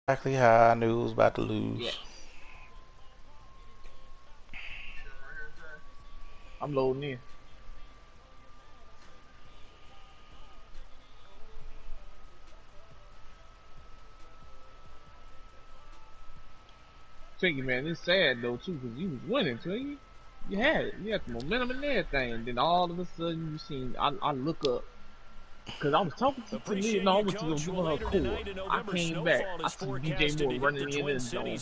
Exactly how I knew I was about to lose. Yeah. I'm loading in. Tell you, man, it's sad though too, because you was winning, tell you. You had it. You had the momentum and everything. And then all of a sudden, you seen. I look up because I was talking to Liz. No, I went to go give her a call. I came back. I see DJ Moore running in the zone.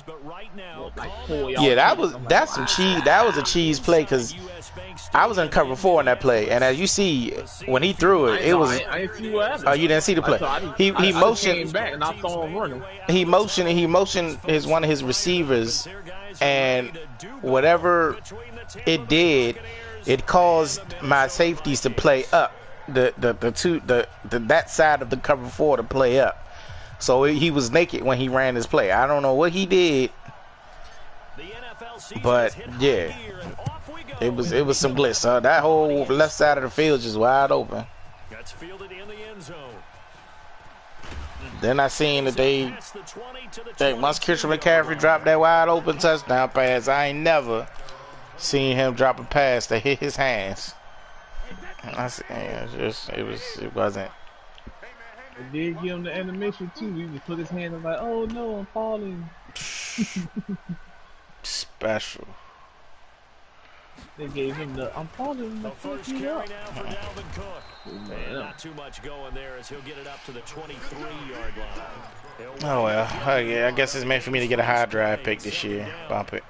What, like 4 Yeah, yards ahead of me. I'm like, that's some cheese. wow. That was a cheese play because I was in cover 4 in that play, and as you see, when he threw it, I it know. was. I didn't see what Oh, happened. you didn't see the play. So He I just motioned. came back and I saw him running. He motioned his one of his receivers, and whatever it did, it caused my safeties to play up. That side of the cover 4 to play up. So he was naked when he ran his play. I don't know what he did, but yeah, it was some glitz. That whole left side of the field just wide open. Then I seen that they once Christian McCaffrey dropped that wide open touchdown pass, I ain't never seen him drop a pass that hit his hands. It wasn't. They did give him the animation too. He just put his hand and like, oh no, I'm falling. Special. They gave him the I'm falling the first carry now for Dalvin Cook. Man, not too much going there as he'll get it up to the 23-yard line. Oh well, yeah, I guess it's meant for me to get a high drive pick this year. Bump it.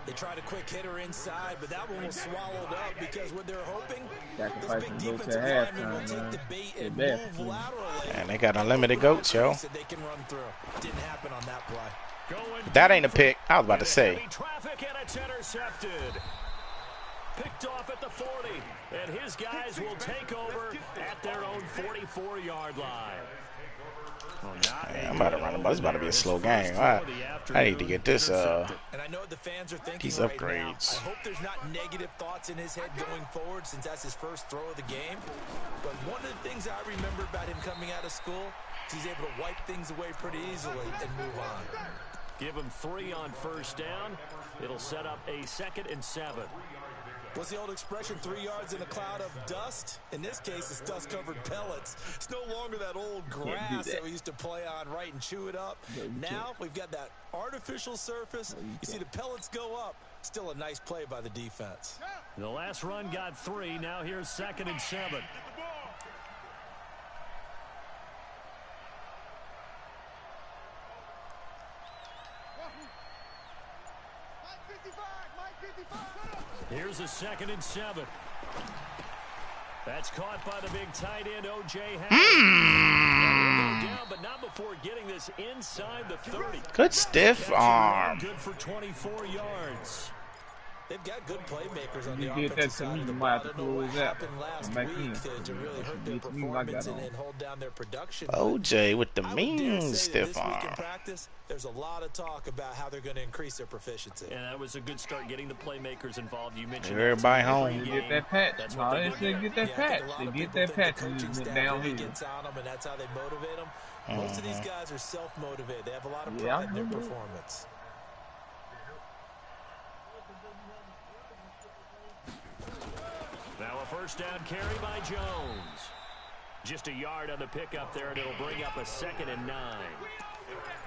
They tried a quick hitter inside, but that one was swallowed up because what they're hoping, this big defensive lineman will take the bait and move laterally. And they got unlimited goats, yo. They can run through. Didn't happen on that play. That ain't a pick. I was about to say. Traffic and it's intercepted. Picked off at the 40, and his guys will take over at their own 44-yard line. Man, I'm about to run the ball. This is about to be a slow game. I need to get this And I know what the fans are thinking these right upgrades. now. I hope there's not negative thoughts in his head going forward since that's his first throw of the game. But one of the things I remember about him coming out of school is he's able to wipe things away pretty easily and move on. Give him 3 on first down. It'll set up a 2nd and 7. What's the old expression, 3 yards in a cloud of dust? In this case, it's dust-covered pellets. It's no longer that old grass that we used to play on, right, and chew it up. Now we've got that artificial surface. You see the pellets go up. Still a nice play by the defense. The last run got 3. Now here's 2nd and 7. Here's a 2nd and 7. That's caught by the big tight end, O.J. Down, but not before getting this inside the 30. Good stiff arm. Good for 24 yards. They've got good playmakers on the offensive offensive side of the ball. I don't know what happened last back week to really hurt their performance and hold down their production. OJ with the mean stiff this week in arm. practice, there's a lot of talk about how they're going to increase their proficiency. And that was a good start getting the playmakers involved. You mentioned everybody home. They get that patch. No, they said get that patch. They get that patch and coaching went staff downhill. really gets on them, and that's how they motivate them. Most of these guys are self-motivated. They have a lot of pride in their performance. Now a first down carry by Jones. Just a yard on the pickup there, and it'll bring up a 2nd and 9.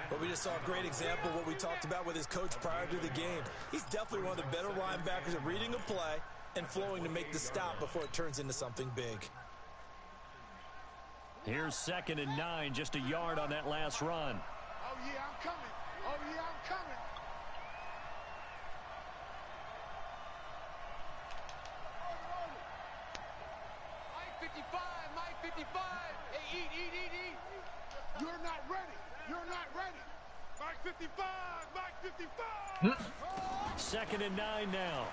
But we just saw a great example of what we talked about with his coach prior to the game. He's definitely one of the better linebackers at reading a play and flowing to make the stop before it turns into something big. Here's 2nd and 9, just a yard on that last run. Oh, yeah, I'm coming. Oh, yeah, I'm coming. Mike 55, Mike 55. Hey, eat. You're not ready. You're not ready. Mike 55, Mike 55. 2nd and 9 now.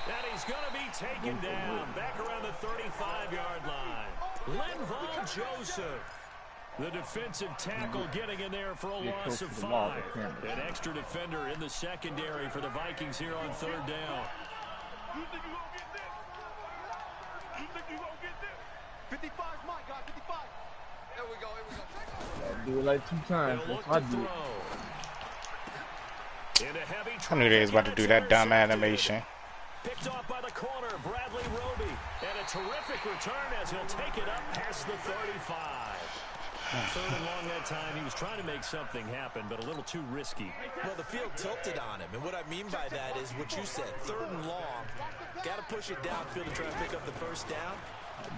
And he's going to be taken down back around the 35-yard line. Linval Joseph, the defensive tackle, getting in there for a loss of 5. An extra defender in the secondary for the Vikings here on 3rd down. You think you're going to get this? You think you're going to get this? 55's my guy, 55. Do it like 2 times. That's what I do. I knew they was about to do that dumb animation. Picked off by the corner, Bradley Roby. And a terrific return as he'll take it up past the 35. Third and long that time. He was trying to make something happen, but a little too risky. Well, the field tilted on him. And what I mean by that is what you said. 3rd and long. Got to push it downfield to try and pick up the first down.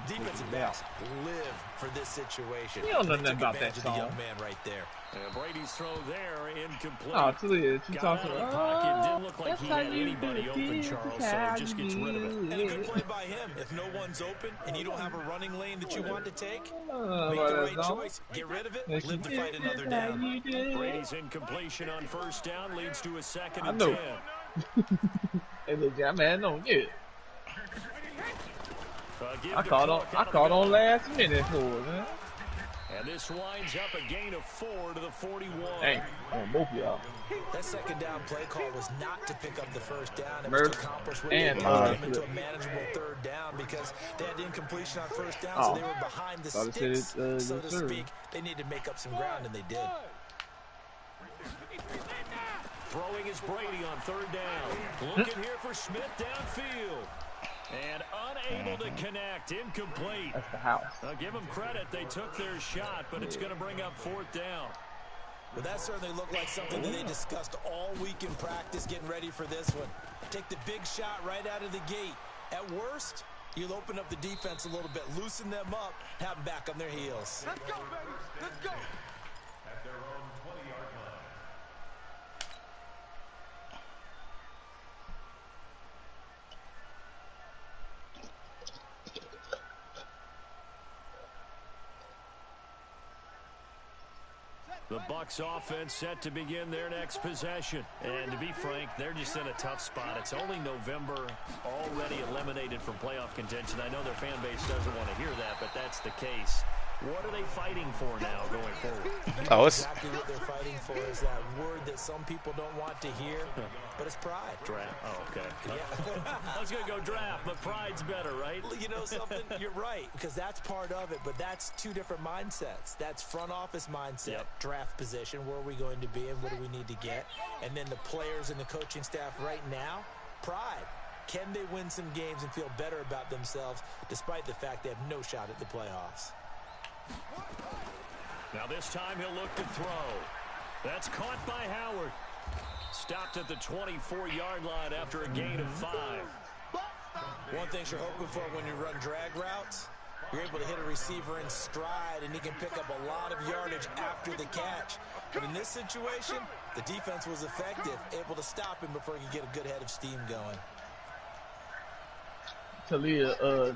Defensive backs live for this situation. You don't know nothing about that song. song. The young man right there. And Brady's throw there, incomplete. Oh, Talia, she Got talking out of the about, pocket. Didn't look like that's he how had you anybody do open, it. Charles, That's so how it just you gets rid of it. And a good play by him. If no one's open and you don't have a running lane that you want to take, make the right choice. Get rid of it. Live to fight another down. Brady's incompletion on first down leads to a 2nd and 10. Hey, look, I'm mad on you. I caught on last minute for it, man. And this winds up a gain of 4 to the 41. Dang, on both y'all. That 2nd down play call was not to pick up the first down. It was Murph to accomplish what and they wanted into a manageable 3rd down because they had incompletion on first down, so they were behind the sticks, so to speak. They needed to make up some ground, and they did. Throwing is Brady on 3rd down. Looking here for Smith downfield. And unable to connect, incomplete. That's the house. I'll give them credit. They took their shot, but it's going to bring up 4th down. Well, that certainly looked like something that they discussed all week in practice, getting ready for this one. Take the big shot right out of the gate. At worst, you'll open up the defense a little bit, loosen them up, have them back on their heels. Let's go, baby. Let's go. At their own 20-yard line. The Bucs offense set to begin their next possession. And to be frank, they're just in a tough spot. It's only November, already eliminated from playoff contention. I know their fan base doesn't want to hear that, but that's the case. What are they fighting for now going forward? Oh, it's Exactly what they're fighting for is that word that some people don't want to hear, but it's pride. Draft. Oh, okay. Yeah. I was going to go draft, but pride's better, right? You know something? You're right, because that's part of it, but that's 2 different mindsets. That's front office mindset, draft position, where are we going to be and what do we need to get? And then the players and the coaching staff right now, pride. Can they win some games and feel better about themselves despite the fact they have no shot at the playoffs? Now this time he'll look to throw. That's caught by Howard. Stopped at the 24-yard line after a gain of 5. One thing you're hoping for when you run drag routes, you're able to hit a receiver in stride and he can pick up a lot of yardage after the catch. But in this situation, the defense was effective, able to stop him before he could get a good head of steam going. Talia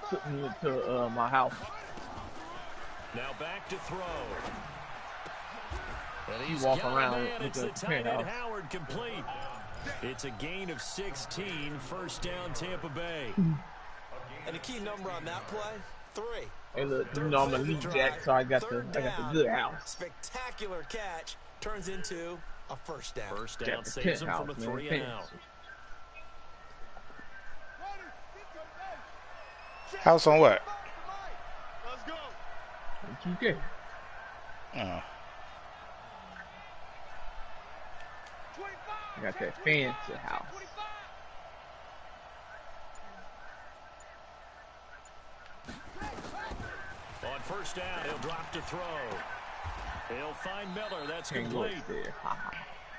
took me to my house. Now back to throw. And He he's walk got around a man. with It's the the tight end penthouse. Howard complete. It's a gain of 16. First down Tampa Bay. And a key number on that play, 3. Hey, look, you know I'm a lead jack, so I got the good house. Spectacular catch turns into a first down. First down Got the saves him from a penthouse, man. 3 and out. house on what? Let's go. 2K. Oh. I got that fancy house. On first down, he'll drop to throw. He'll find Miller. That's Can't go complete. upstairs.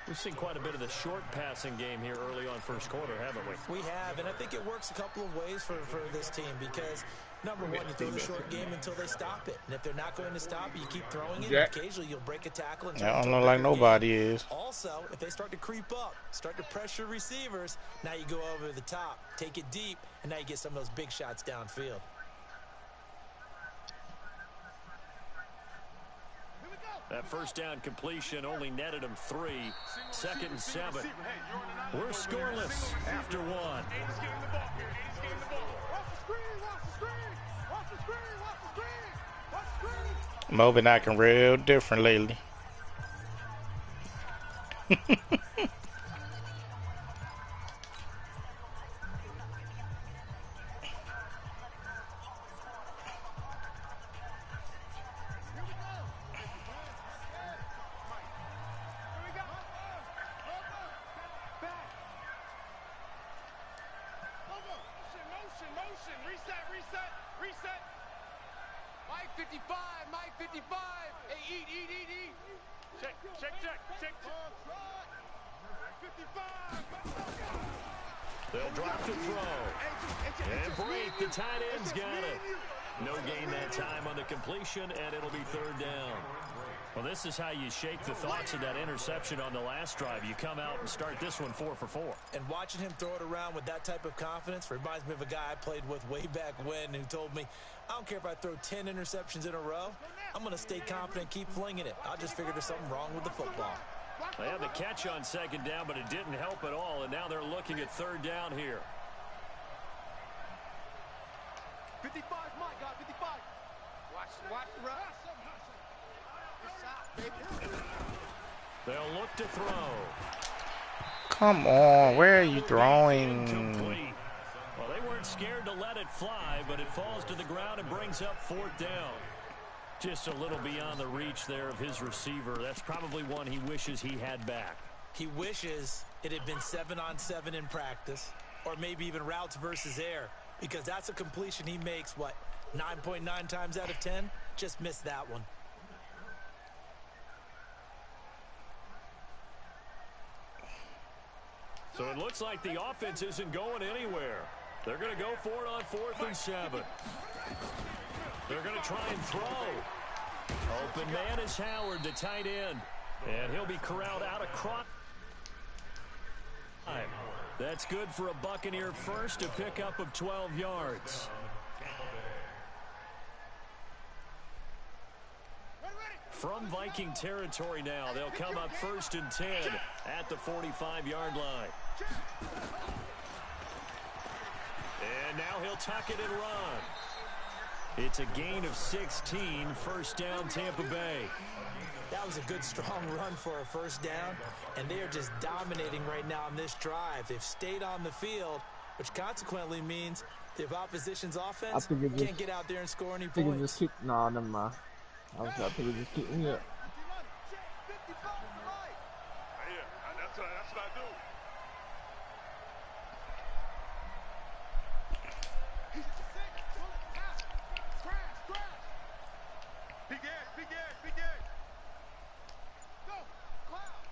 We've seen quite a bit of the short passing game here early on first quarter, haven't we? We have, and I think it works a couple of ways for this team because, number one, you throw the short game until they stop it. And if they're not going to stop it, you keep throwing it. Jack. Occasionally, you'll break a tackle. And I don't know like nobody is. Also, if they start to creep up, start to pressure receivers, now you go over the top, take it deep, and now you get some of those big shots downfield. That first down completion only netted him 3. Second and 7. We're scoreless after 1. Mo been acting real different lately. 55, Mike 55. Hey, eat. Check. 55. They'll drop the throw. And break. The tight end's got it. No gain that time on the completion, and it'll be third down. Well, this is how you shake the thoughts of that interception on the last drive. You come out and start this one 4 for 4. And watching him throw it around with that type of confidence reminds me of a guy I played with way back when who told me, I don't care if I throw 10 interceptions in a row. I'm going to stay confident, keep flinging it. I just figured there's something wrong with the football. They had the catch on second down, but it didn't help at all, and now they're looking at third down here. 55, Mike, got 55. Watch the run. They'll look to throw. Come on, where are you throwing? Incomplete. Well, they weren't scared to let it fly, but it falls to the ground and brings up fourth down. Just a little beyond the reach there of his receiver. That's probably one he wishes he had back. He wishes it had been 7-on-7 in practice, or maybe even routes versus air, because that's a completion he makes, 9.9 times out of 10? Just missed that one. So it looks like the offense isn't going anywhere. They're going to go for it on 4th and 7. They're going to try and throw. Open man is Howard, the tight end. And he'll be corralled out across. That's good for a Buccaneer first, a pickup of 12 yards. From Viking territory now, they'll come up 1st and 10 at the 45-yard line. And now he'll tuck it and run. It's a gain of 16, first down Tampa Bay. That was a good, strong run for a first down, and they are just dominating right now on this drive. They've stayed on the field, which consequently means the opposition's offense can't get out there and score any points. No, never mind. I was about to just keep me up. That's what I do. Big edge. Go, Cloud.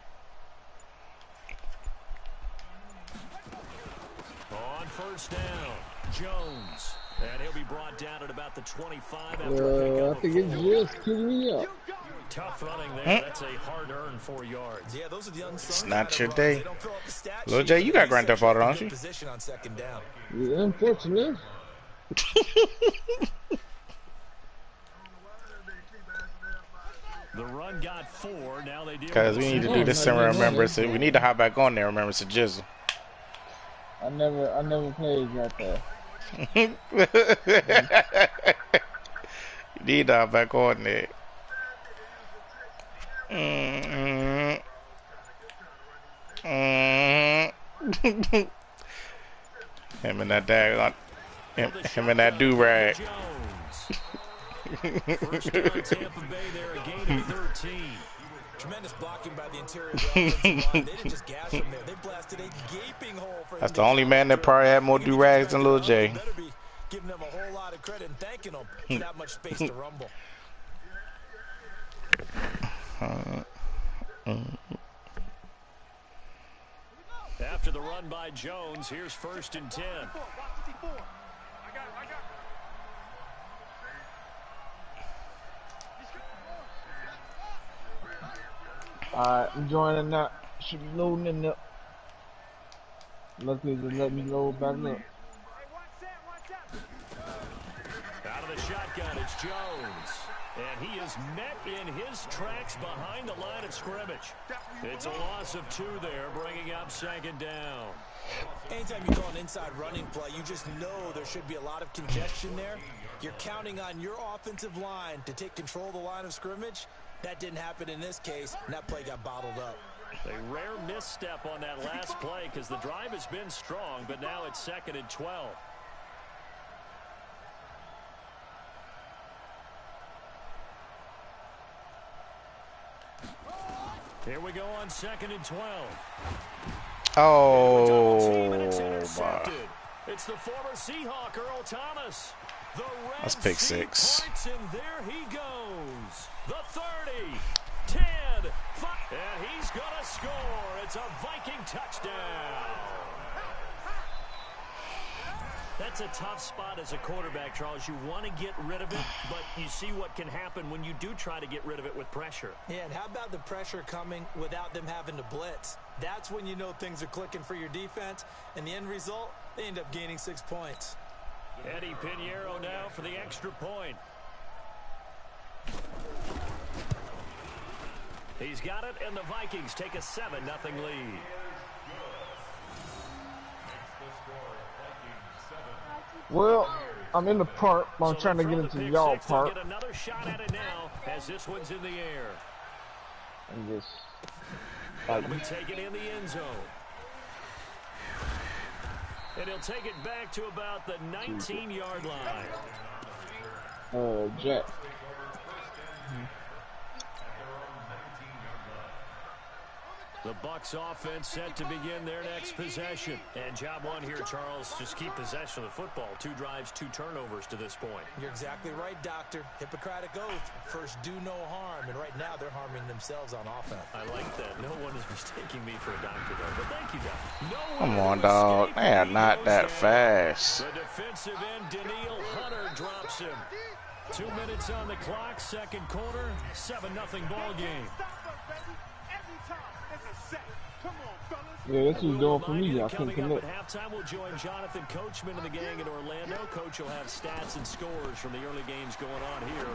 On first down, Jones. And he'll be brought down at about the 25 after a pickup. I think it's just keeping me up. Tough running there. That's a hard-earned 4 yards. Yeah, those are the unsung. It's not your day. Lil J, you got Grand Theft Auto, don't you? Position on second down. Yeah, unfortunately. The run got 4. Now they deal. Because we need to do this in remembrance. We need to hop back on there. Remembrance of Jizzle. I never played that there. You need to hop back on there. Him and that dag, him and that do-rag. First down, Tampa Bay there, a gain of 13. Tremendous blocking by the interior of the offensive line. They didn't just gash him there. They blasted a gaping hole for him. That's the only man that probably had more do-rags than Lil J. Better be giving them a whole lot of credit and thanking them for that much space to rumble. After the run by Jones, here's 1st and 10. Alright, I'm joining that. Should be loading in there. Luckily, just let me load back up. Out of the shotgun, it's Jones. And he is met in his tracks behind the line of scrimmage. It's a loss of 2 there, bringing up 2nd down. Anytime you call an inside running play, you just know there should be a lot of congestion there. You're counting on your offensive line to take control of the line of scrimmage. That didn't happen in this case, and that play got bottled up. A rare misstep on that last play because the drive has been strong, but now it's 2nd and 12. Here we go on 2nd and 12. Oh, it's the former Seahawk, Earl Thomas. That's pick 6. And there he That's a tough spot as a quarterback, Charles. You want to get rid of it, but you see what can happen when you do try to get rid of it with pressure. Yeah, and how about the pressure coming without them having to blitz? That's when you know things are clicking for your defense, and the end result, they end up gaining 6 points. Eddie Pinheiro now for the extra point. He's got it, and the Vikings take a 7-0 lead. Well, I'm in the park, but I'm trying to get into y'all park. Get another shot at it now as this one's in the air. And just He'll be taken in the end zone. And he'll take it back to about the 19-yard line. Jack. The Bucs offense set to begin their next possession. And job one here, Charles, just keep possession of the football. 2 drives, 2 turnovers to this point. You're exactly right, Doctor. Hippocratic oath. First, do no harm. And right now, they're harming themselves on offense. I like that. No one is mistaking me for a doctor, though. But thank you, Doc. Come on, dog. They are not that fast. The defensive end, Daniil Hunter, drops him. 2 minutes on the clock, second quarter, 7-0 ball game. Yeah, that's what's doing for me. I can't Coming up connect. at halftime, we'll join Jonathan Coachman and the gang in Orlando. Coach will have stats and scores from the early games going on here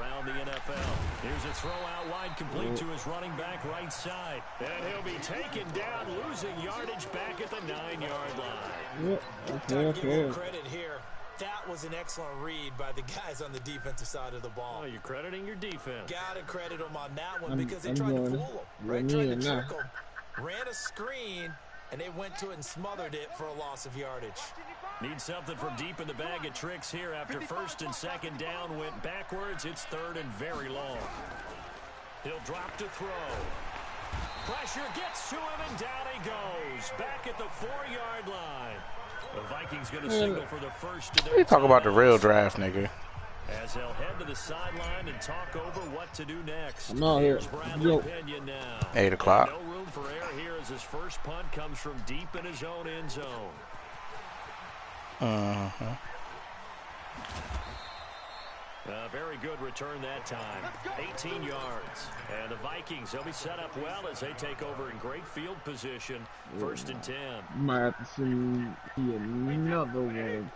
around the NFL. Here's a throw out wide, complete to his running back right side. And he'll be taken down, losing yardage back at the 9-yard line. Yep. Give him credit here. That was an excellent read by the guys on the defensive side of the ball. Oh, you're crediting your defense. Gotta credit them on that one because they tried to fool him. Right? Tried to trick him. Ran a screen, and they went to it and smothered it for a loss of yardage. Need something from deep in the bag of tricks here after first and second down went backwards. It's third and very long. He'll drop to throw. Pressure gets to him, and down he goes. Back at the 4-yard line. The Vikings going to signal for the first. You talk about the real draft, nigga. As they'll head to the sideline and talk over what to do next. I'm out here. Here's Bradley Pinion now. 8 o'clock. No room for error here as his first punt comes from deep in his own end zone. Very good return that time. 18 yards. And the Vikings, they'll be set up well as they take over in great field position. First and 10. You might have to see another one,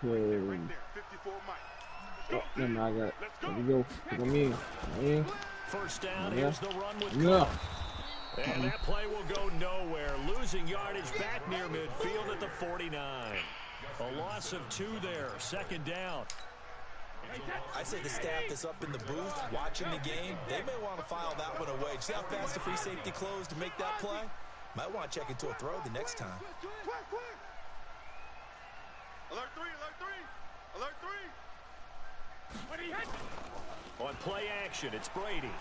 cause then I got. There we go. Come in. First down. Here's the run with Cook. And that play will go nowhere. Losing yardage back near midfield at the 49. A loss of 2 there. Second down. I say the staff that's up in the booth watching the game, they may want to file that one away. See how fast the free safety closed to make that play? Might want to check into a throw the next time. Alert 3, alert 3, alert 3. On play action, it's Brady.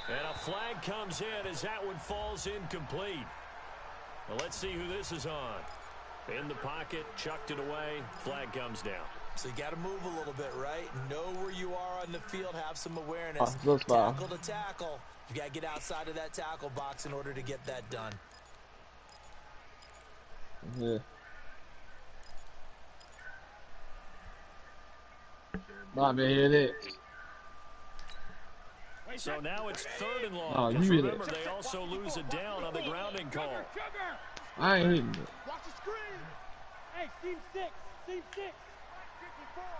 And a flag comes in as that one falls incomplete. Well, let's see who this is on. In the pocket, chucked it away, flag comes down. So you got to move a little bit, right? Know where you are on the field, have some awareness. Tackle to tackle. You got to get outside of that tackle box in order to get that done. Yeah. Bobby, hear that. So now it's third and long. Because remember, they also lose a down on the grounding call. I ain't hitting it. Watch the screen. Hey, team 6, team 6.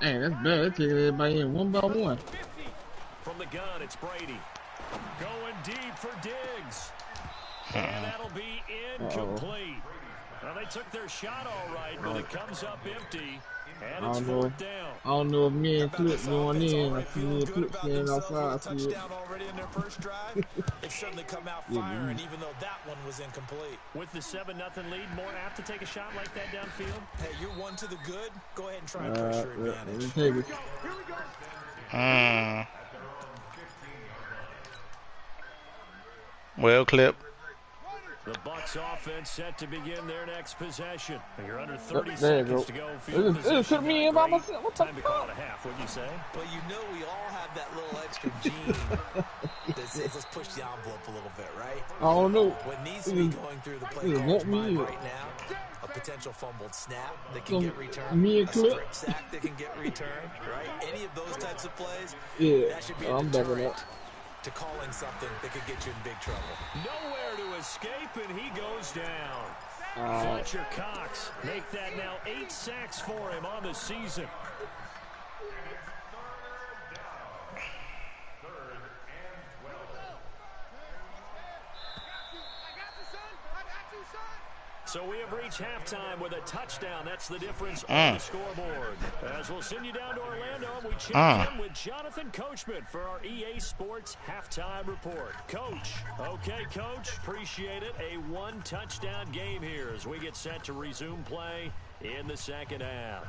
Hey, that's bad. They're taking everybody in one by one. From the gun, it's Brady. Going deep for Diggs. And that'll be incomplete. Well, they took their shot all right, but it comes up empty. And it's fourth down. I don't know if me and Clip going in. I see me and Clip standing outside. Touchdown already in their first drive. They've certainly come out firing, even though that one was incomplete. With the 7-0 lead, more apt to take a shot like that downfield? Hey, you're one to the good. Go ahead and try and pressure advantage. Take it. Well, Clip. The Bucs offense set to begin their next possession. You're under 30 seconds to go. It took me in by myself. What the Time to call it a half, wouldn't you say? Well, you know we all have that little extra gene that says let's push the envelope a little bit, right? I don't know. What needs to be going through the play call mind right now, a potential fumbled snap that can get returned, Me and a Clip. strip sack that can get returned, right? Any of those types of plays, Yeah, that should be a I'm backing deterrent up. to calling something that could get you in big trouble. Nowhere to escape, and he goes down. Fletcher Cox make that now 8 sacks for him on the season. So we have reached halftime with a touchdown. That's the difference on the scoreboard. As we'll send you down to Orlando, we check in with Jonathan Coachman for our EA Sports Halftime Report. Coach. Okay, Coach. Appreciate it. A 1-touchdown game here as we get set to resume play in the second half.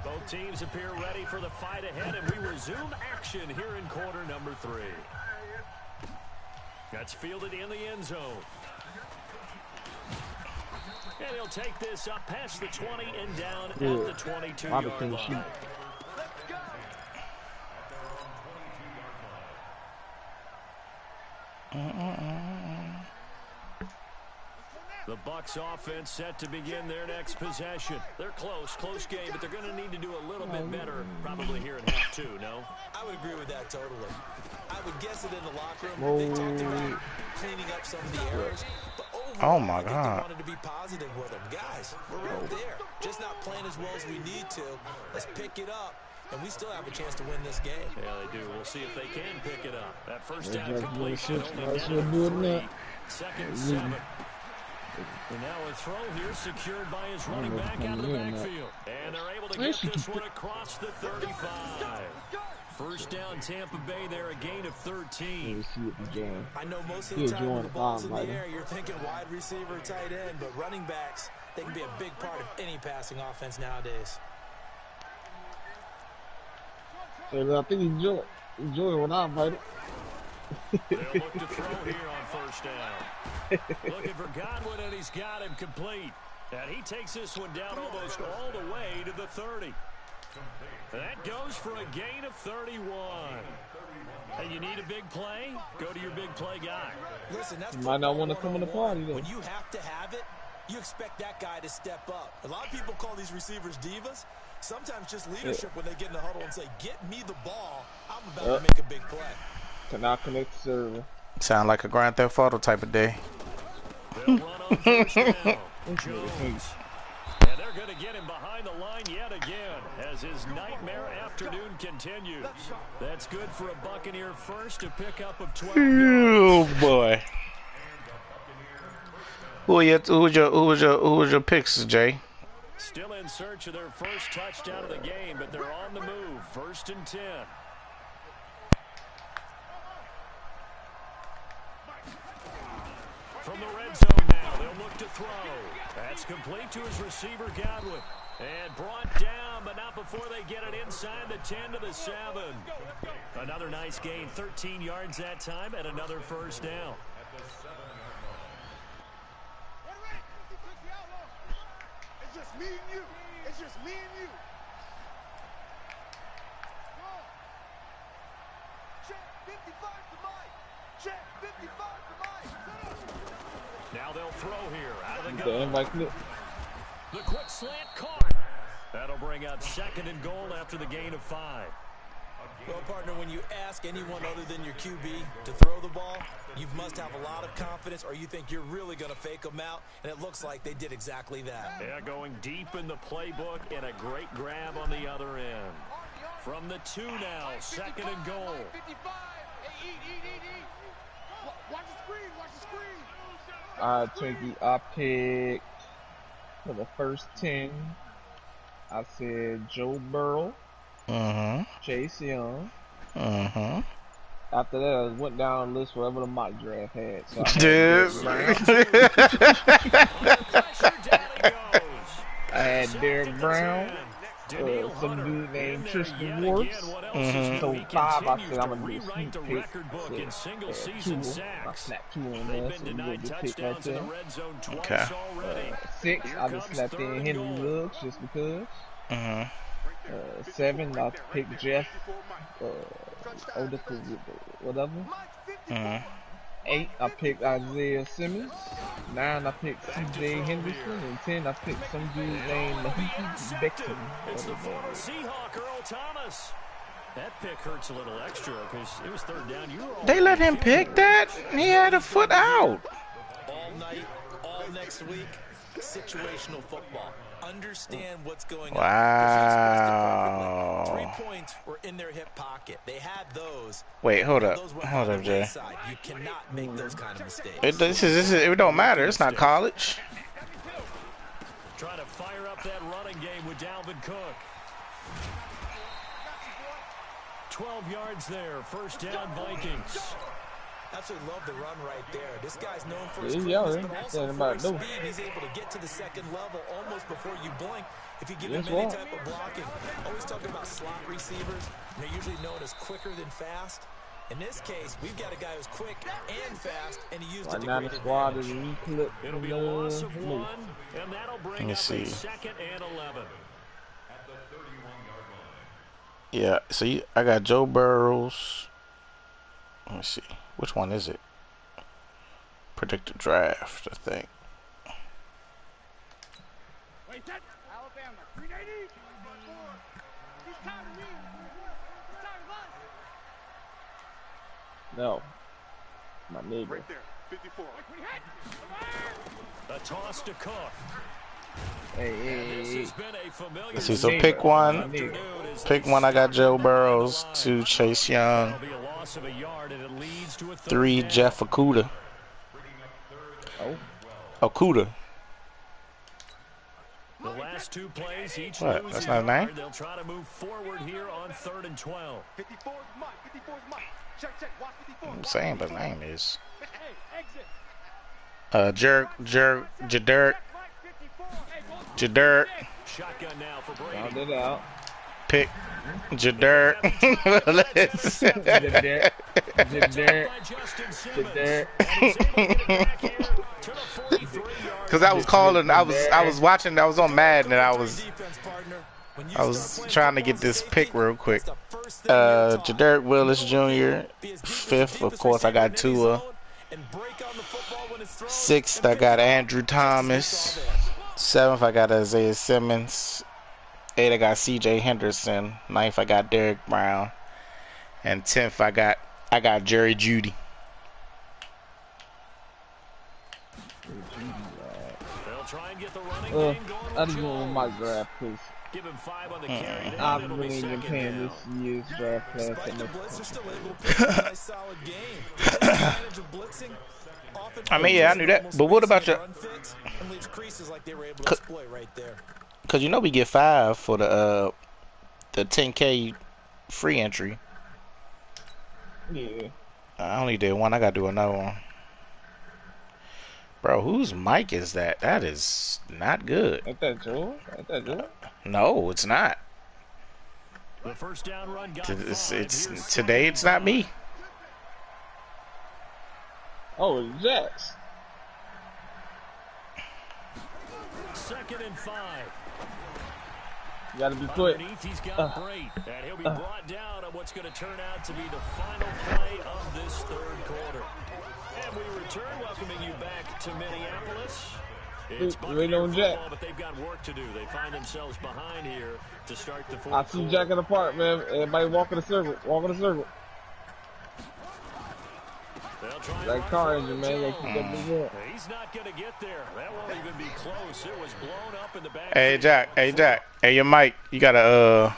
Both teams appear ready for the fight ahead, and we resume action here in quarter number 3. That's fielded in the end zone. And he'll take this up past the 20 and down at the 22-yard line. The Bucs offense set to begin their next possession. They're close game, but they're going to need to do a little bit better probably here in half 2, no? I would agree with that totally. I would guess it in the locker room. They talked about cleaning up some of the errors. But overall, Oh my God. I think they wanted to be positive with them. Guys, we're right there. Just not playing as well as we need to. Let's pick it up. And we still have a chance to win this game. Yeah, they do. We'll see if they can pick it up. That first down Just completion. bullshit. Only Might as well do it 3. now. Second and 7. And now a throw here secured by his running back out of the backfield. And they're able to get this one across the 35. First down Tampa Bay there, a gain of 13. I know most of the time when the ball's in the air, you're thinking wide receiver, tight end, but running backs, they can be a big part of any passing offense nowadays. I think enjoy when I invite it. They'll look to throw here on first down. Looking for Godwin, and he's got him complete. And he takes this one down almost all the way to the 30. That goes for a gain of 31. Hey, you need a big play? Go to your big play guy. Listen, that's You might not want to come in the party, though. when you have to have it, you expect that guy to step up. A lot of people call these receivers divas. Sometimes just leadership when they get in the huddle and say, get me the ball. I'm about to make a big play. Cannot connect the server. Sound like a Grand Theft Auto type of day. They'll run on first down. Jones. And they're going to get him behind the line yet again as his nightmare afternoon continues. That's good for a Buccaneer first, a pickup of 12 Oh yards. boy. Who was your picks, Jay? Still in search of their first touchdown of the game, but they're on the move. 1st and 10. From the red zone now, they'll look to throw. That's complete to his receiver, Godwin. And brought down, but not before they get it inside the 10 to the 7. Another nice gain, 13 yards that time, and another first down. It's just me and you. It's just me and you. Check 55 to Mike. Check 55 to Mike. Now they'll throw here out of the The gun. invite clip. The quick slant caught. That'll bring up 2nd and goal after the gain of 5. Well, partner, when you ask anyone other than your QB to throw the ball, you must have a lot of confidence or you think you're really going to fake them out, and it looks like they did exactly that. Yeah, going deep in the playbook and a great grab on the other end. From the 2 now, 2nd and goal. 55. Hey, eat. Watch the screen. Watch the screen. I picked for the first 10. I said Joe Burrow, Chase Young. After that, I went down the list wherever the mock draft had. So I had Derek Brown, some dude named Tristan Wirfs. So 5, I said I'm going to do a sneak pick. Two. I snapped 2 on there, so we go to pick right there. Okay. 6, I just slapped in Henry Ruggs just because. 7, I picked Jeff, whatever. 8, I picked Isaiah Simmons. 9, I picked C.J. Henderson. And 10, I picked some dude named Mahiki Beckton. It's the former Seahawk, Earl Thomas. That pick hurts a little extra because it was third down. They let him pick that? He had a foot out. All night, all next week, situational football. Understand what's going on. Wow. 3 points were in their hip pocket. They had those. Wait, hold up. Those went Hold by up, the Jay. wayside. You cannot make those kind of mistakes. It don't matter. It's not college. Trying to fire up that running game with Dalvin Cook. 12 yards there. First down, Vikings. Absolutely love the run right there. This guy's known for his Yeah, quickness, but also for his no. speed. He's able to get to the second level almost before you blink if you give him any type of blocking. Always talking about slot receivers. They're usually known as quicker than fast. In this case, we've got a guy who's quick and fast, and he used it to great advantage. It'll be a loss of 1, and that'll bring up a 2nd and 11. Yeah, see, I got Joe Burrows. Let me see. Which one is it? Predicted draft, I think. Wait, that Alabama. 380. He's tired of me. He's tired of us. No. My neighbor. Right there. 54. A toss to Cook. Hey. Let's see, so pick one. Pick one, I got Joe Burrows. 2, Chase Young. 3, Jeff Okuda. Okuda. The last 2 plays, each What? That's not his name? They'll try to move forward here on 3rd and 12. 54 is mine. 54 is mine. Check. Watch 54. I'm saying, but his name is Hey, exit. Jadirt. Shotgun now for Found Brady. it out. Pick Jadirt. Because I was calling, I was watching, I was on Madden, and I was trying to get this pick real quick. Jadirt Willis Jr. 5th, of course, I got Tua. 6th, I got Andrew Thomas. 7th, I got Isaiah Simmons. 8th, I got C.J. Henderson. 9th, I got Derek Brown. And 10th, I got Jerry Jeudy. They'll try and get the running game going. I just want my draft, please. Give him 5 on the carry. I've really been paying this year's draft class. Despite the blitz, they're still able to play a nice solid game. Taking advantage of blitzing. I mean, yeah, I knew that. But what about your... Because you know we get 5 for the 10K free entry. Yeah. I only did 1. I got to do another one. Bro, whose mic is that? That is not good. Ain't that Joe? No, it's not. The first down run got Today it's not me. Oh, it's Jax. 2nd and 5. You gotta be quick. He's got Brady, and he'll be brought down on what's going to turn out to be the final play of this 3rd quarter. And we return, welcoming you back to Minneapolis. It's Buccaneers football, but they've got work to do. They find themselves behind here to start the 4th quarter. I see Jack in the park, man. Everybody walk in the circle. Walk in the circle. That car engine, man. He's not going to get there. That won't even be close. It was blown up in the back. Hey, Jack. Hey, your mic. You got to,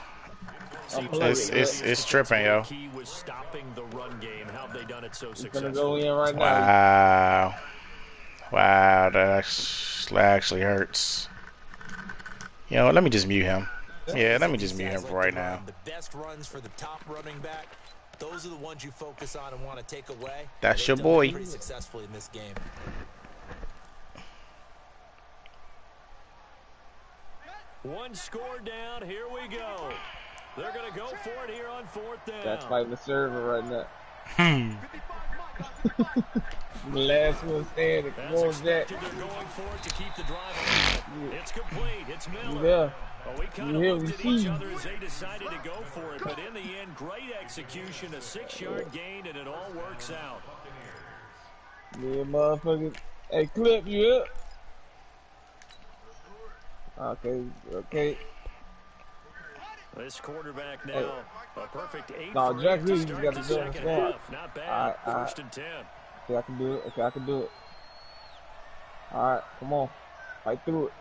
it's tripping, yo. Key was stopping the run game. How have they done it so successfully? Gonna go in right now. Wow, that actually hurts. You know, let me just mute him. Yeah, let me just mute him for right now. The best runs for the top running back, those are the ones you focus on and want to take away. That's your boy. Pretty successfully in this game. One score down. Here we go. They're going to go for it here on 4th down. That's fighting the server right now. The last one standing. Come on, Jack. They're going for it to keep the drive alive. It's complete. It's Miller. Yeah. Well, we kind of looked at each other as they decided to go for it, but in the end, great execution, a 6-yard gain, and it all works out. Yeah, motherfucker. Hey, Clip, you up? Okay, okay. This quarterback Hey, now, a perfect 8 no, for Jack 8 to Hill, you just start got to the go on the second squad. half. Not bad. Alright. 1st and 10. Okay, I can do it. Okay, I can do it. Alright, come on. Fight through it.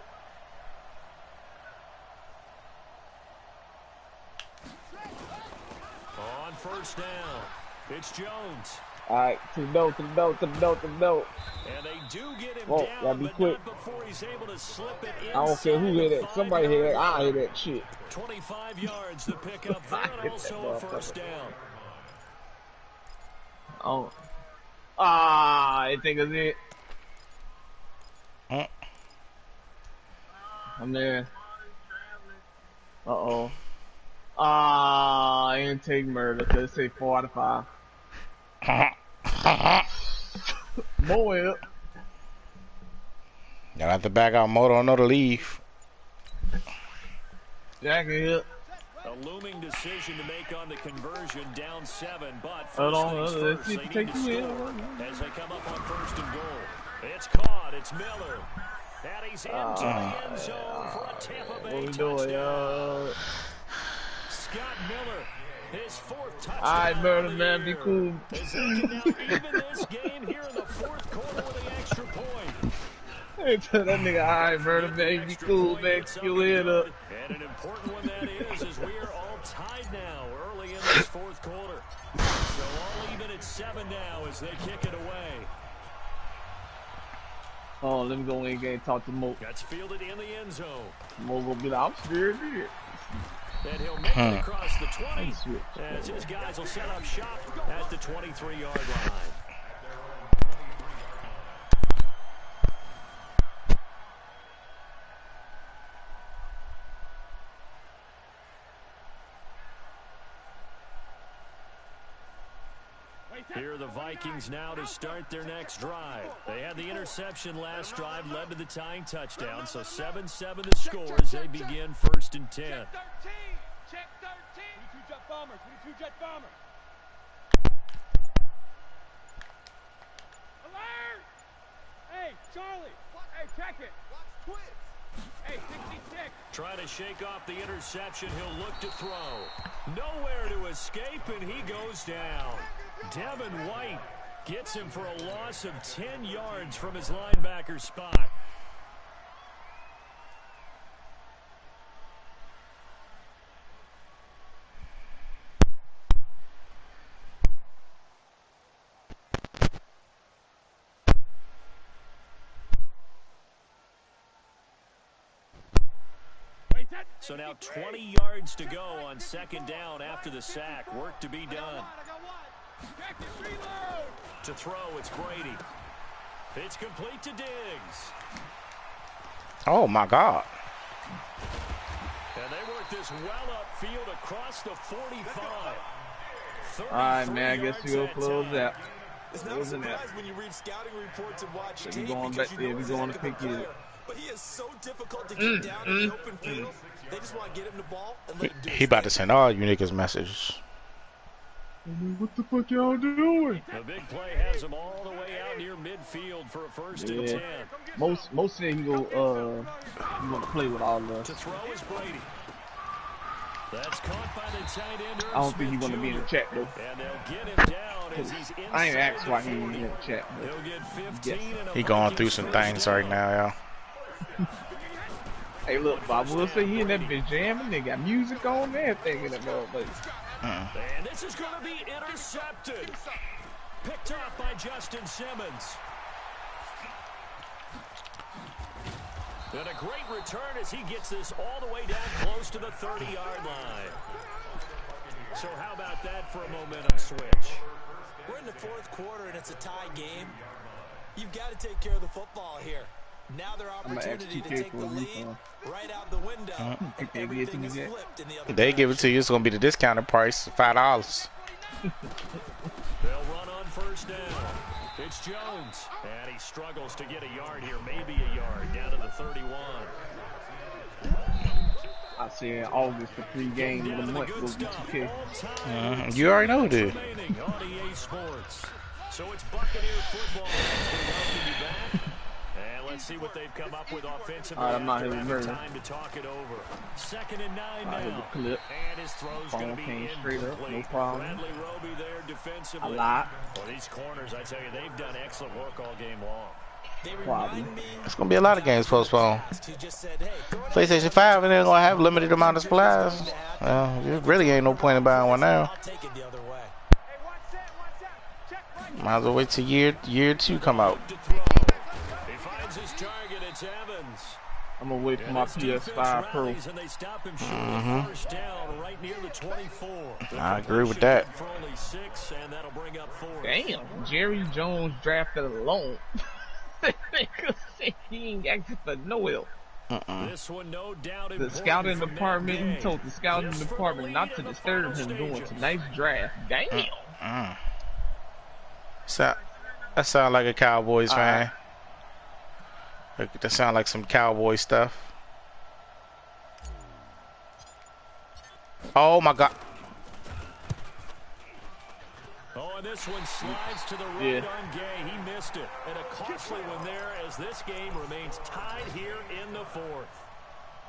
On 1st down, it's Jones. Alright, to the note, to the note, to the note, to the note. And they do get him Whoa, gotta down, be but quick. not before he's able to slip it I don't care who inside hit the that. Somebody hit 5-yard that. I hit line. that shit. 25 yards to pick up there, I and hit that also a 1st motherfucker. down. Oh. Ah, I think it's it. Mm. I'm there. Uh-oh. Ah, intake murder. Let's say 4 out of 5. Boy up. Y'all have to back out. Mo don't know to leave. Jack Hill. A looming decision to make on the conversion, down 7, but Hold first on, things let's first, see they if need you to take score the as they come up on 1st and goal. It's caught, it's Miller. And he's into the end zone for a Tampa Bay what we touchdown. doing, Scott Miller, his 4th touchdown Alright, murder of the man, be year. cool. As they can now even this game here in the 4th quarter with the extra point. Hey, tell that nigga, alright, murder If the man, be extra cool, point man. gets Your something head up. good, and an important one that is, as we are all tied now early in this 4th quarter. So all even at 7 now as they kick it away. Oh, let me go in again and talk to Mo. That's fielded in the end zone. Mo gonna be like, I'm scared, dude. And he'll make it across the 20 Switch. as his guys will set up shop at the 23-yard line. Here are the Vikings now to start their next drive. They had the interception last drive, led to the tying touchdown, so 7-7 the score as they begin 1st and 10. Check 13. Check 13. 22 jet bombers. 22 jet bombers. Alert! Hey, Charlie. Hey, check it. Watch twins. Hey, 66. Trying to shake off the interception, he'll look to throw. Nowhere to escape, and he goes down. Devin White gets him for a loss of 10 yards from his linebacker spot. So now 20 yards to go on 2nd down after the sack. Work to be done. To throw, it's Brady. It's complete to Diggs. Oh, my God. And they work this well upfield across the 45. Alright, man, I guess we go close out. It's not a surprise when you read scouting reports and watch tape going because back you know there, we he's a going heck to of a pick you. player. But he is so difficult to get down in the open field. They just want to get him the ball and let him do He his about to thing. send all you niggas messages. What the fuck y'all doing? The big play has him all the way out near midfield for a 1st and 10. Most said he gonna play with all of To us. throw is Brady. That's caught by the tight end. I don't think he's gonna be in the chat though. And they'll get him down as he's inside I ain't asked why he the ain't 40. in the chat. He'll get 15 Yes. and a He going Vikings through some 1st things down. right now, y'all. Hey, look, Bob, we'll say he in that bitch jamming. They got music on there, everything in that motherfucker. And this is going to be intercepted. Picked up by Justin Simmons. And a great return as he gets this all the way down close to the 30-yard line. So how about that for a momentum switch? We're in the 4th quarter and it's a tie game. You've got to take care of the football here. Now their opportunity to take the lead right out the window, and everything is flipped in the other They give it to you. It's going to be the discounted price, $5. They'll run on 1st down. It's Jones. And he struggles to get a yard here, maybe a yard, down to the 31. I said August, the free game of the month will be 2K. You already know, dude. Remaining on EA Sports. So it's Buccaneer football as we welcome you back. And let's see what they've come up with offensively after having time to talk it over. 2nd and 9 now. Clip. And his throw's going to be incomplete. Up, no problem. Bradley Roby there defensively. A lot. Well, these corners, I tell you, they've done excellent work all game long. It's going to be a lot of games postponed. PlayStation 5 and they're going to have limited amount of supplies. Well, there really ain't no point in buying one now. Might as well wait till year 2 come out. He finds his target, it's Evans. I'm gonna wait for my PS5 Pro. And they stop him short of first down right near the 24. I agree with that. For only 6, and that'll bring up 4. Damn, Jerry Jones drafted alone. He ain't asking for no help. This one, no doubt, the scouting department, he told the scouting department not to disturb him doing tonight's draft. Damn. That sound like a Cowboys fan. That sound like some cowboy stuff. Oh my God. Oh, and this one slides to the right on Gay. He missed it. And a costly one there as this game remains tied here in the 4th.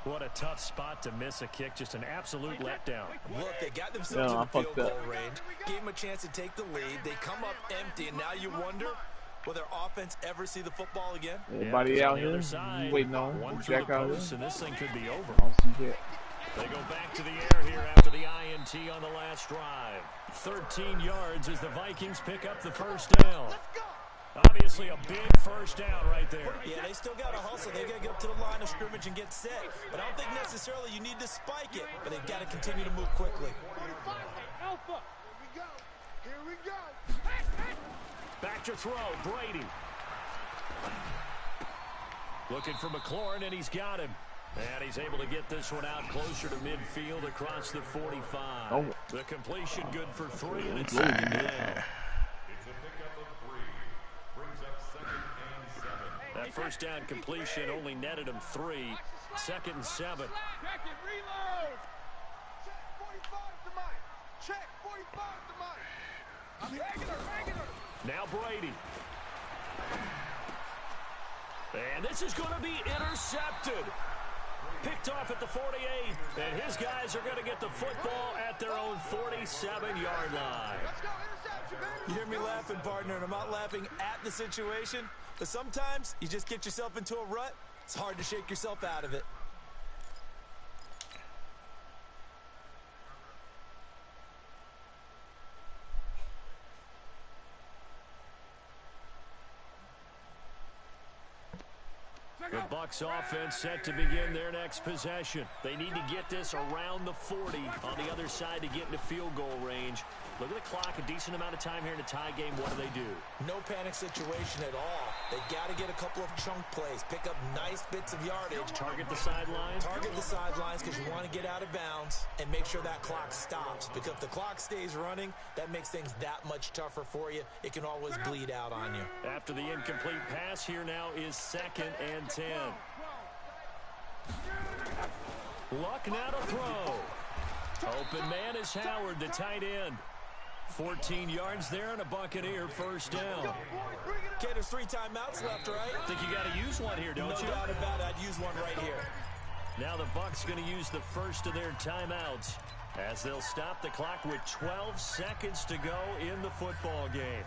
What a tough spot to miss a kick. Just an absolute letdown. Look, they got themselves in the field goal range. Gave them a chance to take the lead. They come up empty, and now you wonder, will their offense ever see the football again? Everybody out here waiting on Jack out here. And this thing could be over. They go back to the air here after the INT on the last drive. 13 yards as the Vikings pick up the first down. Obviously a big first down right there. Yeah, they still got to hustle. They got to get up to the line of scrimmage and get set. But I don't think necessarily you need to spike it. But they've got to continue to move quickly. Alpha. Here we go. Back to throw, Brady. Looking for McLaurin, and he's got him. And he's able to get this one out closer to midfield across the 45. The completion good for 3, and it's second down. That first down completion only netted him 3. 2nd and 7. Check it, reload. Check 45 to Mike. Check 45 to Mike. I'm hanging her. Now Brady. And this is going to be intercepted. Picked off at the 48. And his guys are going to get the football at their own 47-yard line. Let's go, interception, baby. You hear me laughing, partner, and I'm not laughing at the situation. But sometimes you just get yourself into a rut. It's hard to shake yourself out of it. The Bucs offense set to begin their next possession. They need to get this around the 40 on the other side to get into field goal range. Look at the clock, a decent amount of time here in a tie game. What do? No panic situation at all. They've got to get a couple of chunk plays, pick up nice bits of yardage. Target the sidelines? Target the sidelines because you want to get out of bounds and make sure that clock stops. Because if the clock stays running, that makes things that much tougher for you. It can always bleed out on you. After the incomplete pass, here now is 2nd and 10. Luck now to throw. Open man is Howard, the tight end. 14 yards there and a Buccaneer first down. Okay, there's 3 timeouts left, right? Think you got to use one here, don't you? No doubt about it. I'd use one right here. Now the Bucs going to use the first of their timeouts as they'll stop the clock with 12 seconds to go in the football game.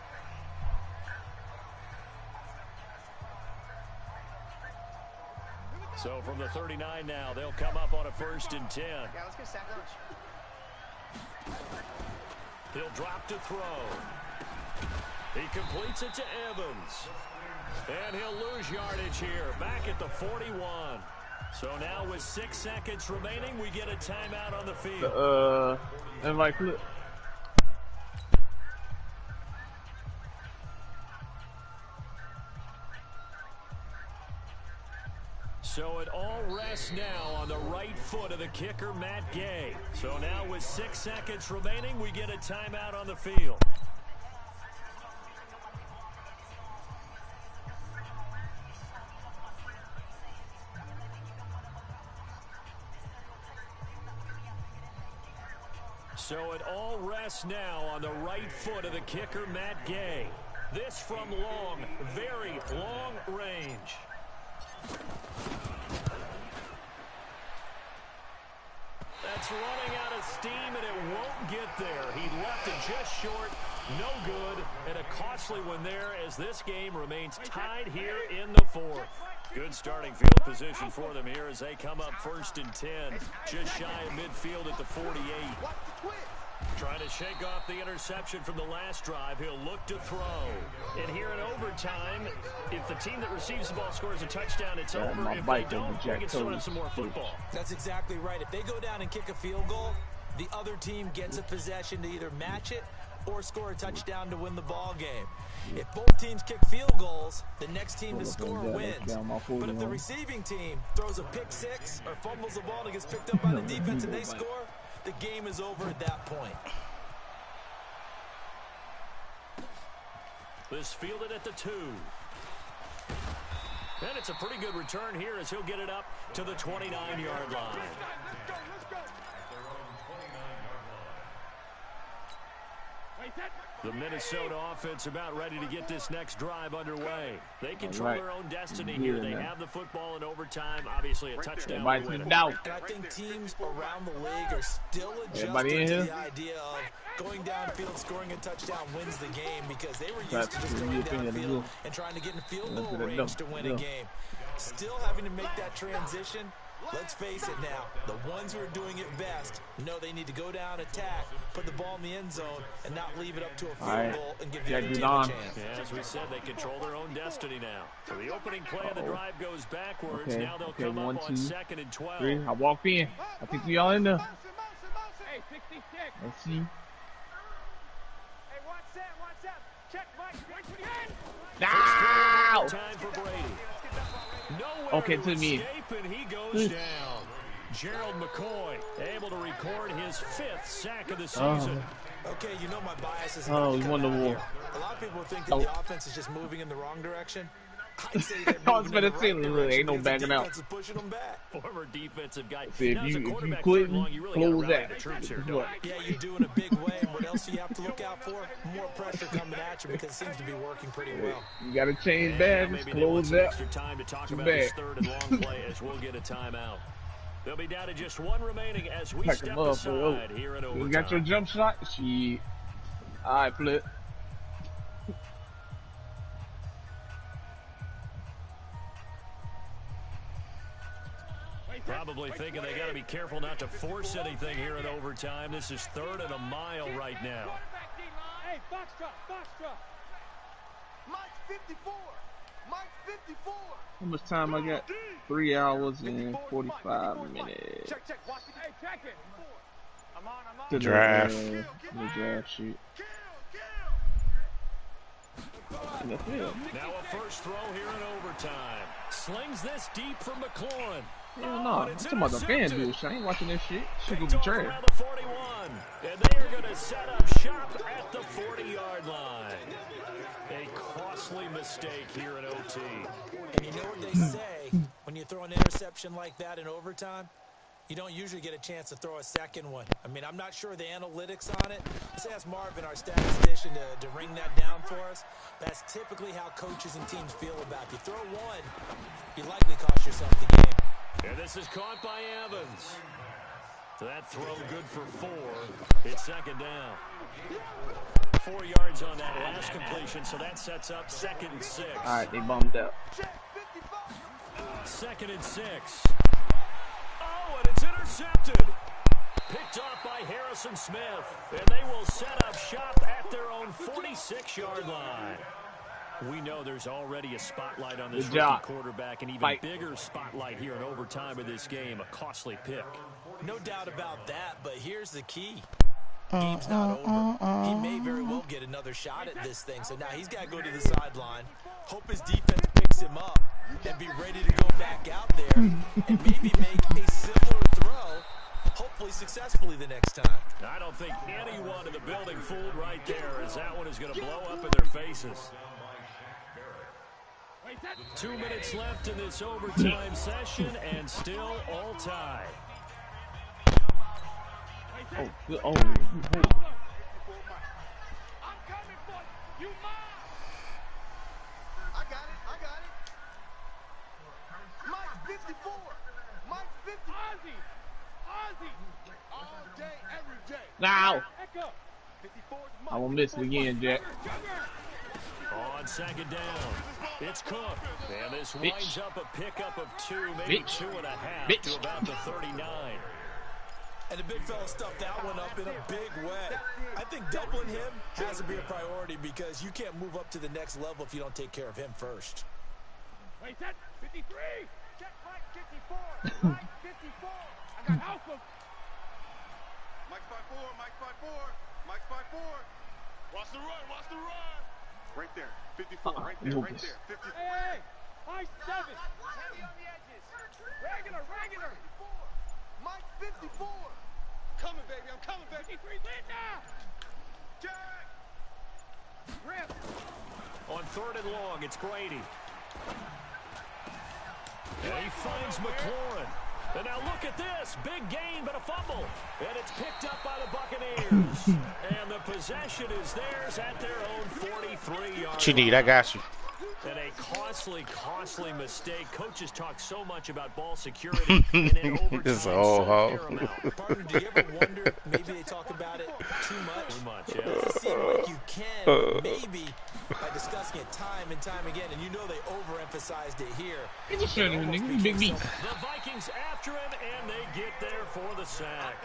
So from the 39 now, they'll come up on a 1st and 10. Yeah, let's get sack lunch. He'll drop to throw. He completes it to Evans. And he'll lose yardage here, back at the 41. So now with 6 seconds remaining, we get a timeout on the field. Invite clip. So it all rests now on the right foot of the kicker, Matt Gay. So now with 6 seconds remaining, we get a timeout on the field. So it all rests now on the right foot of the kicker, Matt Gay. This from long, very long range. That's running out of steam, and it won't get there. He left it just short. No good, and a costly one there as this game remains tied here in the fourth. Good starting field position for them here as they come up 1st and 10. Just shy of midfield at the 48. Trying to shake off the interception from the last drive. He'll look to throw. And here in overtime, if the team that receives the ball scores a touchdown, it's over. If they don't, we can still have some more football. That's exactly right. If they go down and kick a field goal, the other team gets a possession to either match it or score a touchdown to win the ball game. If both teams kick field goals, the next team to score wins. But if the receiving team throws a pick six or fumbles the ball and gets picked up by the defense and they score, the game is over at that point. This fielded at the 2. And it's a pretty good return here as he'll get it up to the 29-yard line. The Minnesota offense about ready to get this next drive underway. They control their own destiny here. They have the football in overtime. Obviously, a touchdown to win it. And I think teams around the league are still adjusting to the idea of going downfield, scoring a touchdown wins the game because they were used to just going downfield and trying to get in field goal range to win a game. Still having to make that transition. Let's face it now, the ones who are doing it best know they need to go down, attack, put the ball in the end zone, and not leave it up to a field goal and give the other team a chance. Yeah, as we said, they control their own destiny now. So the opening play of the drive goes backwards. Now they'll come up on 2nd and 12. 3. I walked in. I think we all in there. Let's see. Hey, watch that. Check Mike. No! Time for Brady. Okay, to me. And he goes down. Gerald McCoy able to record his 5th sack of the season. Okay, you know my bias is he won the war. A lot of people think that the offense is just moving in the wrong direction. I'd say I was going to say, ain't no backing out. Pushing them back. Former defensive guy. See, if you quitting, close that. Yeah, you do in a big way. And what else do you have to look out for? More pressure coming at you because it seems to be working pretty well. You got to change badges, close that. Extra time to talk about this 3rd and long play as we'll get a timeout. They'll be down to just 1 remaining as we step aside here in overtime. You got your jump shot? Shit. All right, flip. Probably thinking they got to be careful not to force anything here in overtime. This is 3rd and a mile right now. Hey, box drop. Mike 54. How much time I got? 3 hours and 45 minutes. Check. Hey, check it. I'm on. The draft. The draft sheet. Now a first throw here in overtime. Slings this deep from McLaurin. Hell no. I'm talking about the fan dude. I ain't watching this shit. Shit gonna be trash. Around the 41. And they are going to set up shop at the 40-yard line. A costly mistake here in OT. And you know what they say, when you throw an interception like that in overtime, you don't usually get a chance to throw a second one. I mean, I'm not sure the analytics on it. Let's ask Marvin, our statistician, to ring that down for us. That's typically how coaches and teams feel about it. You throw one, you likely cost yourself the game. And this is caught by Evans. So that throw good for 4. It's 2nd down. 4 yards on that last completion, so that sets up 2nd and 6. All right, they bumped up. 2nd and 6. Oh, and it's intercepted. Picked off by Harrison Smith. And they will set up shop at their own 46-yard line. We know there's already a spotlight on this rookie quarterback, and even bigger spotlight here in overtime of this game. A costly pick. No doubt about that, but here's the key. Game's not over. He may very well get another shot at this thing, so now he's got to go to the sideline, hope his defense picks him up, and be ready to go back out there and maybe make a similar throw, hopefully successfully the next time. I don't think anyone in the building fooled right there, as that one is going to blow up in their faces. 2 minutes left in this overtime session, and still all tied. Oh, good. Oh. Mike 54. Mike 50. Ozzy. All day, every day. Now. Echo. 54 is Mike. I won't miss it again, Jack. On second down, it's Cook. And this winds up a pickup of 2, maybe 2.5 to about the 39. And the big fella stuffed that one up in a big way. I think doubling him has to be a priority because you can't move up to the next level if you don't take care of him first. Wait, that 53. Check Mike 54. Mike 54. I got alpha. Mike's 5'4. Mike's 5'4. Mike's 5'4. Watch the run. Watch the run. Right there. 54. Right there. Right there. 54. Hey, Mike 7. Heavy on the edges. Regular. Mike 54. Coming, baby. I'm coming, baby. 53. Linda. Jack. Rip. On 3rd and long, it's Brady. And he finds McLaurin. And now look at this. Big gain, but a fumble. And it's picked up by the Buccaneers. And the possession is theirs at their own 43-yard line. What you need? I got you. And a costly mistake. Coaches talk so much about ball security. And in overtime, This whole so paramount. Partner, do you ever wonder, maybe they talk about it too much? Too much, It yeah. doesn't seem like you can, but maybe by discussing it time and time again, and you know they overemphasized it here. Get your shirt in, nigga. You big meat. The Vikings after him, and they get there for the sack.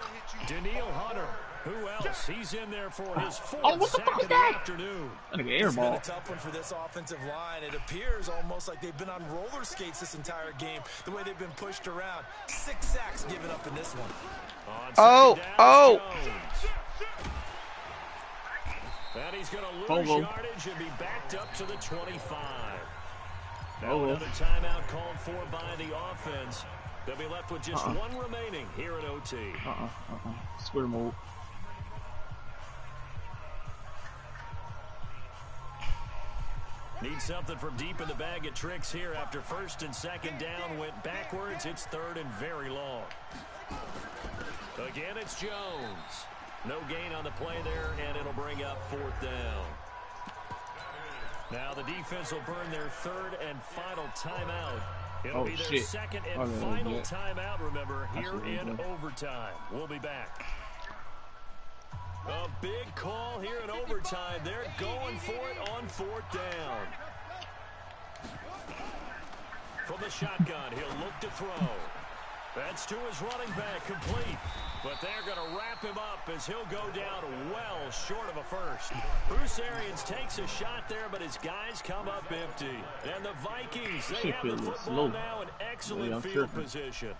Daniil Hunter, who else? He's in there for his 4th sack of the afternoon. Like an It's been airball. a tough one for this offensive line. It appears almost like they've been on roller skates this entire game, the way they've been pushed around. 6 sacks given up in this one. On Oh, second down, oh. Jones. And he's going to lose yardage and be backed up to the 25. Now another timeout called for by the offense. They'll be left with just one remaining here at OT. Square mode. Need something from deep in the bag of tricks here after 1st and 2nd down went backwards. It's 3rd and very long. Again, it's Jones. No gain on the play there, and it'll bring up 4th down. Now the defense will burn their 3rd and final timeout. It'll be their 2nd and final timeout, remember, here in overtime. We'll be back. A big call here in overtime. They're going for it on 4th down. From the shotgun, he'll look to throw. That's to his running back, complete. But they're going to wrap him up as he'll go down well short of a first. Bruce Arians takes a shot there, but his guys come up empty. And the Vikings, they have the football now in excellent field position.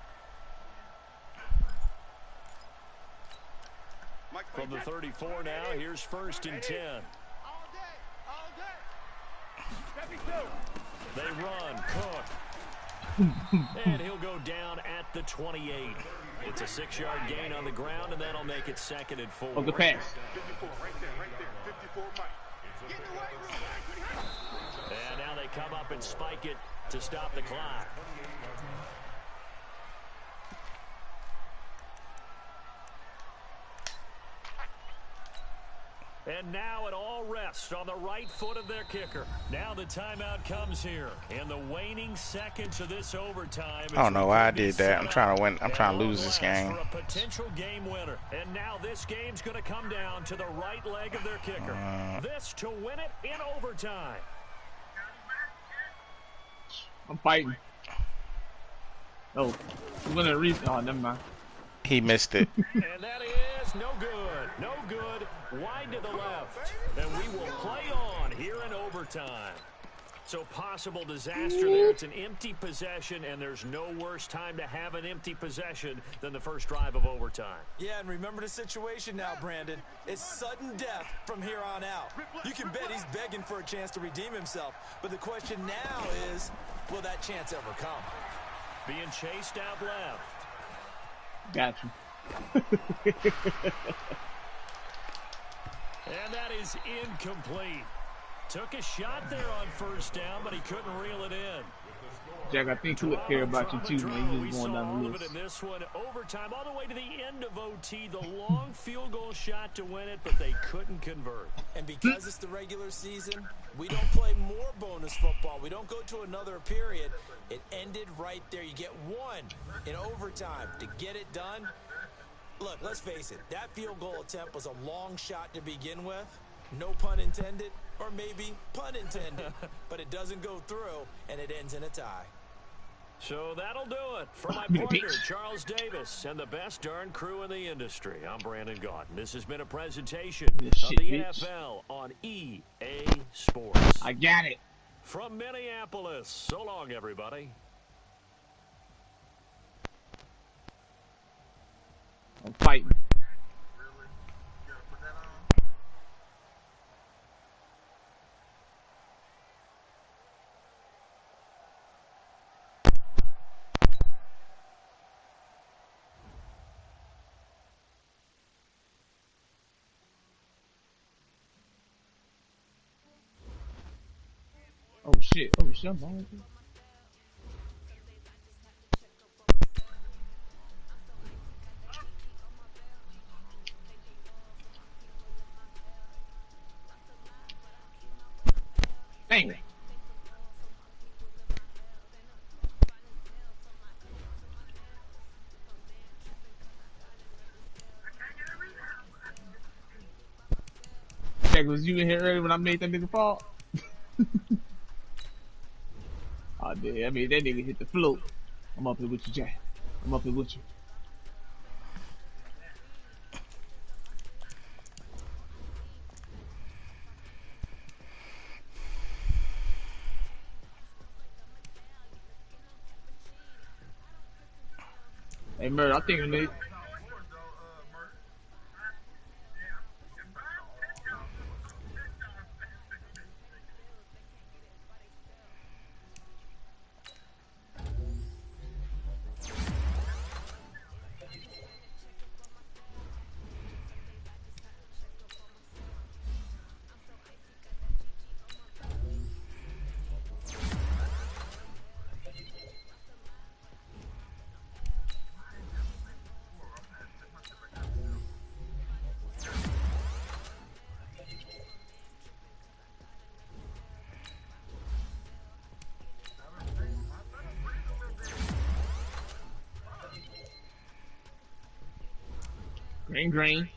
From the 34 now, here's 1st and 10. They run, Cook. And he'll go down at the 28. It's a 6-yard gain on the ground, and that'll make it 2nd and 4. Oh, the pass. 54, right there, 54, Mike. Get in the weight room, Mike. And now they come up and spike it to stop the clock. And now it all rests on the right foot of their kicker. Now the timeout comes here in the waning seconds of this overtime. I don't know why I did that. I'm trying to win. I'm trying to lose this game. For a potential game winner. And now this game's going to come down to the right leg of their kicker. This to win it in overtime. I'm fighting. Oh, I'm gonna read. Oh, never mind. He missed it. And that is no good. No good. Wide to the left. And we will play on here in overtime. So possible disaster there. It's an empty possession, and there's no worse time to have an empty possession than the first drive of overtime. Yeah, and remember the situation now, Brandon. It's sudden death from here on out. You can bet he's begging for a chance to redeem himself. But the question now is, will that chance ever come? Being chased out left. Got you. And that is incomplete. Took a shot there on 1st down, but he couldn't reel it in. Jack, I think he'll care about you too, man. You just going down the list. In this one, overtime, all the way to the end of OT. The long field goal shot to win it, but they couldn't convert. And because it's the regular season, we don't play more bonus football. We don't go to another period. It ended right there. You get one in overtime to get it done. Look, let's face it. That field goal attempt was a long shot to begin with. No pun intended, or maybe pun intended. But it doesn't go through, and it ends in a tie. So that'll do it for my partner, Charles Davis, and the best darn crew in the industry. I'm Brandon Gaudin. This has been a presentation of the NFL on EA Sports. I got it. From Minneapolis. So long, everybody. I'm fighting. Oh shit, I'm wrong. Dang it. Jack, was you in here early when I made that nigga fall? Oh, damn, I mean, that nigga hit the float. I'm up here with you, Jack. I'm up here with you. Hey, Murder, I think they... Green.